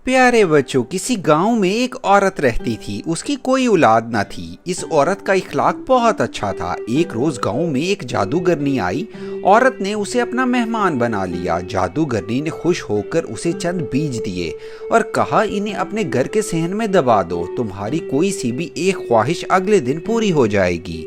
प्यारे बच्चों, किसी गांव में एक औरत रहती थी। उसकी कोई औलाद न थी। इस औरत का इखलाक बहुत अच्छा था। एक रोज गांव में एक जादूगरनी आई। औरत ने उसे अपना मेहमान बना लिया। जादूगरनी ने खुश होकर उसे चंद बीज दिए और कहा, इन्हें अपने घर के सहन में दबा दो। तुम्हारी कोई सी भी एक ख्वाहिश अगले दिन पूरी हो जाएगी।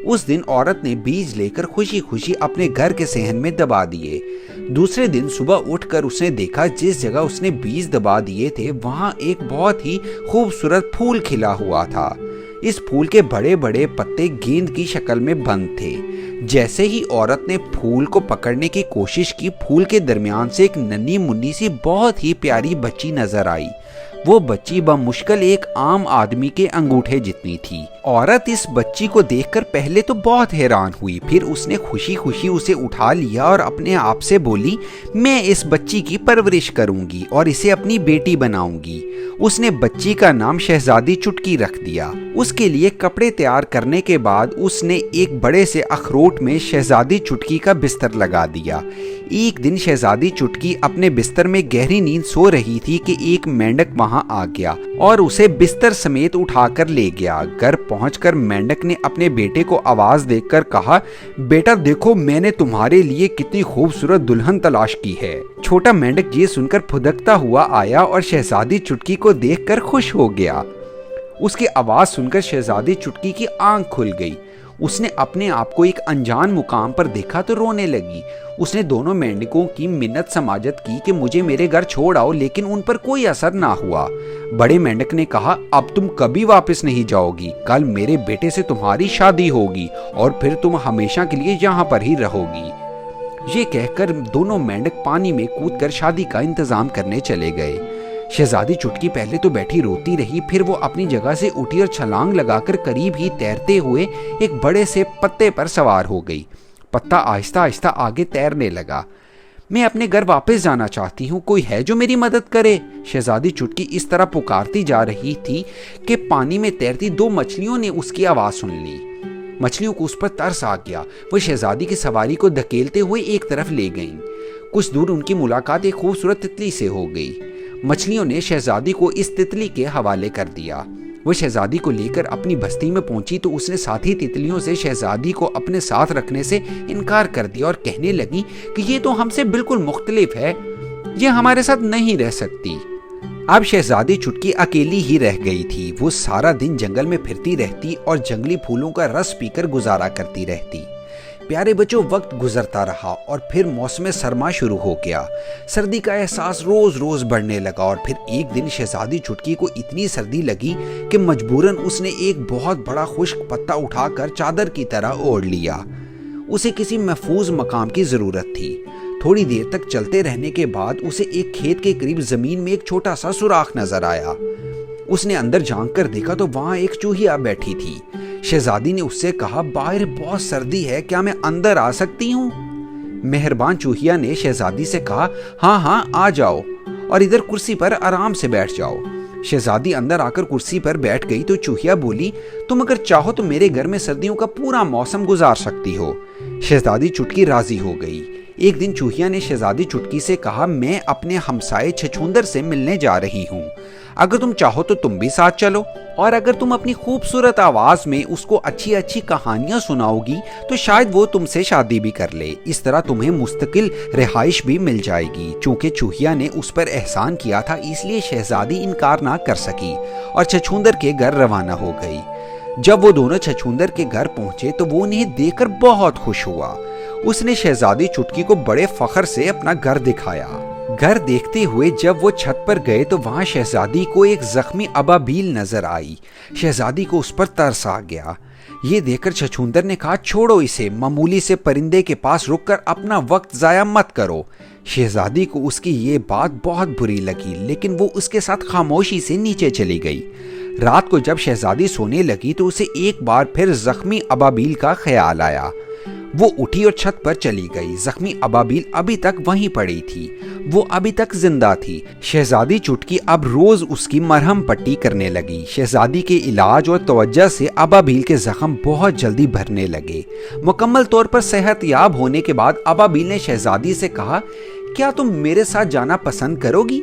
उस दिन औरत ने बीज लेकर खुशी खुशी अपने घर के सहन में दबा दिए। दूसरे दिन सुबह उठकर उसने देखा, जिस जगह उसने बीज दबा दिए थे वहां एक बहुत ही खूबसूरत फूल खिला हुआ था। इस फूल के बड़े बड़े पत्ते गेंद की शक्ल में बंद थे। जैसे ही औरत ने फूल को पकड़ने की कोशिश की, फूल के दरमियान से एक नन्ही मुन्नी सी बहुत ही प्यारी बच्ची नजर आई। वो बच्ची बमुश्किल एक आम आदमी के अंगूठे जितनी थी। औरत इस बच्ची को देखकर पहले तो बहुत हैरान हुई, फिर उसने खुशी खुशी उसे उठा लिया और अपने आप से बोली, मैं इस बच्ची की परवरिश करूंगी और इसे अपनी बेटी बनाऊंगी। उसने बच्ची का नाम शहजादी चुटकी रख दिया। उसके लिए कपड़े तैयार करने के बाद उसने एक बड़े से अखरोट में शहजादी चुटकी का बिस्तर लगा दिया। एक दिन शहजादी चुटकी अपने बिस्तर में गहरी नींद सो रही थी कि एक मेंढक वहां आ गया और उसे बिस्तर समेत उठाकर ले गया। घर पहुंचकर मेंढक ने अपने बेटे को आवाज देकर कहा, बेटा देखो, मैंने तुम्हारे लिए कितनी खूबसूरत दुल्हन तलाश की है। छोटा मेंढक ये सुनकर फुदकता हुआ आया और शहजादी चुटकी को देखकर खुश हो गया। उसकी आवाज सुनकर शहजादी चुटकी की आंख खुल गई। उसने अपने आप को एक अनजान मुकाम पर देखा तो रोने लगी। उसने दोनों मेंढकों की मिन्नत समाजत की कि मुझे मेरे घर छोड़ आओ, लेकिन उन पर कोई असर ना हुआ। बड़े मेंढक ने कहा, अब तुम कभी वापस नहीं जाओगी। कल मेरे बेटे से तुम्हारी शादी होगी और फिर तुम हमेशा के लिए यहाँ पर ही रहोगी। ये कहकर दोनों मेंढक पानी में कूदकर शादी का इंतजाम करने चले गए। शहजादी चुटकी पहले तो बैठी रोती रही, फिर वो अपनी जगह से उठी और छलांग लगाकर करीब ही तैरते हुए एक बड़े से पत्ते पर सवार हो गई। पत्ता आहिस्ता आहिस्ता आगे तैरने लगा। मैं अपने घर वापस जाना चाहती हूँ, कोई है जो मेरी मदद करे? शहजादी चुटकी इस तरह पुकारती जा रही थी कि पानी में तैरती दो मछलियों ने उसकी आवाज सुन ली। मछलियों को उस पर तरस आ गया। वो शहजादी की सवारी को धकेलते हुए एक तरफ ले गईं। कुछ दूर उनकी मुलाकात एक खूबसूरत तितली से हो गई। मछलियों ने शहजादी को इस तितली के हवाले कर दिया। वो शहजादी को लेकर अपनी बस्ती में पहुंची तो उसने साथी तितलियों से शहजादी को अपने साथ रखने से इनकार कर दिया और कहने लगी कि ये तो हमसे बिल्कुल मुख्तलिफ है, ये हमारे साथ नहीं रह सकती। अब शहजादी चुटकी अकेली ही रह गई थी। वो सारा दिन जंगल में फिरती रहती और जंगली फूलों का रस पीकर गुजारा करती रहती। प्यारे बच्चों, वक्त गुजरता रहा और फिर मौसम सरमा शुरू हो गया। सर्दी का एहसास रोज रोज बढ़ने लगा और फिर एक दिन शहजादी चुटकी को इतनी सर्दी लगी कि मजबूरन उसने एक बहुत बड़ा खुश्क पत्ता उठाकर चादर की तरह ओढ़ लिया। उसे किसी महफूज मकाम की जरूरत थी। थोड़ी देर तक चलते रहने के बाद उसे एक खेत के करीब जमीन में एक छोटा सा सुराख नजर आया। उसने अंदर झांक कर देखा तो वहां एक चूहिया बैठी थी। शहजादी ने उससे कहा, बाहर बहुत सर्दी है, क्या मैं अंदर आ सकती हूँ? मेहरबान चूहिया ने शहजादी से कहा, हाँ हाँ आ जाओ और इधर कुर्सी पर आराम से बैठ जाओ। शहजादी अंदर आकर कुर्सी पर बैठ गई तो चूहिया बोली, तुम अगर चाहो तो मेरे घर में सर्दियों का पूरा मौसम गुजार सकती हो। शहजादी चुटकी राजी हो गई। एक दिन चूहिया ने शहजादी चुटकी से कहा, मैं अपने हमसाए छछूंदर से मिलने जा रही हूँ, अगर तुम चाहो तो तुम भी साथ चलो, और अगर तुम अपनी खूबसूरत आवाज में उसको अच्छी अच्छी कहानियां सुनाओगी तो शायद वो तुमसे शादी भी कर ले। इस तरह तुम्हें मुस्तकिल रिहाइश भी मिल जाएगी। चूंकि चूहिया ने उस पर एहसान किया था, इसलिए शहजादी इनकार ना कर सकी और छछूंदर के घर रवाना हो गई। जब वो दोनों छछूंदर के घर पहुंचे तो वो उन्हें देखकर बहुत खुश हुआ। उसने शहजादी चुटकी को बड़े फख्र से अपना घर दिखाया। घर देखते हुए जब वो छत पर गए तो वहां शहजादी को एक जख्मी अबाबील नजर आई। शहजादी को उस पर तरस आ गया। ये देखकर छछूंदर ने कहा, छोड़ो इसे, मामूली से परिंदे के पास रुककर अपना वक्त जाया मत करो। शहजादी को उसकी ये बात बहुत बुरी लगी, लेकिन वो उसके साथ खामोशी से नीचे चली गई। रात को जब शहजादी सोने लगी तो उसे एक बार फिर जख्मी अबाबील का ख्याल आया। वो उठी और छत पर चली गई। जख्मी अबाबील अभी तक वहीं पड़ी थी। वो अभी तक जिंदा थी। शहजादी चुटकी अब रोज उसकी मरहम पट्टी करने लगी। शहजादी के इलाज और तवज्जो से अबाबील के जख्म बहुत जल्दी भरने लगे। मुकम्मल तौर पर सेहतयाब होने के बाद अबाबील ने शहजादी से कहा, क्या तुम मेरे साथ जाना पसंद करोगी?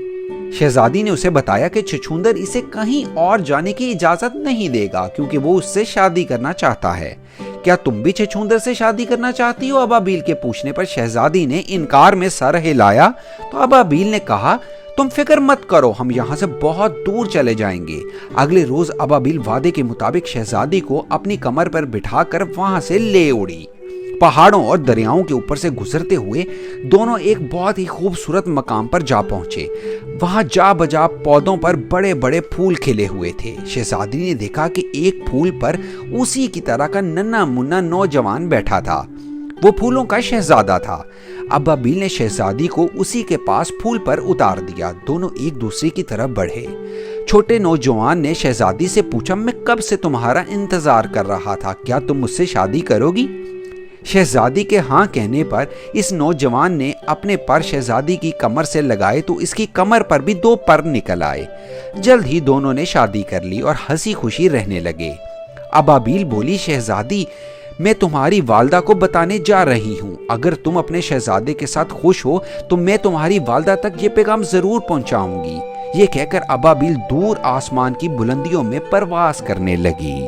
शहजादी ने उसे बताया कि छछूंदर इसे कहीं और जाने की इजाजत नहीं देगा क्योंकि वो उससे शादी करना चाहता है। क्या तुम भी छछूंदर से शादी करना चाहती हो? अबाबील के पूछने पर शहजादी ने इनकार में सर हिलाया तो अबाबील ने कहा, तुम फिक्र मत करो, हम यहाँ से बहुत दूर चले जाएंगे। अगले रोज अबाबील वादे के मुताबिक शहजादी को अपनी कमर पर बिठाकर वहां से ले उड़ी। पहाड़ों और दरियाओं के ऊपर से गुजरते हुए दोनों एक बहुत ही खूबसूरत मकाम पर जा पहुंचे। वहां जा बजा पौधों पर बड़े बड़े फूल खिले हुए थे। शहजादी ने देखा कि एक फूल पर उसी की तरह का नन्हा मुन्ना नौजवान बैठा था। वो फूलों का शहजादा था। अबाबील ने शहजादी को उसी के पास फूल पर उतार दिया। दोनों एक दूसरे की तरफ बढ़े। छोटे नौजवान ने शहजादी से पूछा, मैं कब से तुम्हारा इंतजार कर रहा था, क्या तुम मुझसे शादी करोगी? शहजादी के हाँ कहने पर इस नौजवान ने अपने पर शहजादी की कमर से लगाए तो इसकी कमर पर भी 2 पर निकल आए। जल्द ही दोनों ने शादी कर ली और हंसी खुशी रहने लगे। अबाबील बोली, शहजादी, मैं तुम्हारी वालदा को बताने जा रही हूँ। अगर तुम अपने शहजादे के साथ खुश हो तो मैं तुम्हारी वालदा तक ये पैगाम जरूर पहुँचाऊंगी। ये कहकर अबाबील दूर आसमान की बुलंदियों में परवास करने लगी।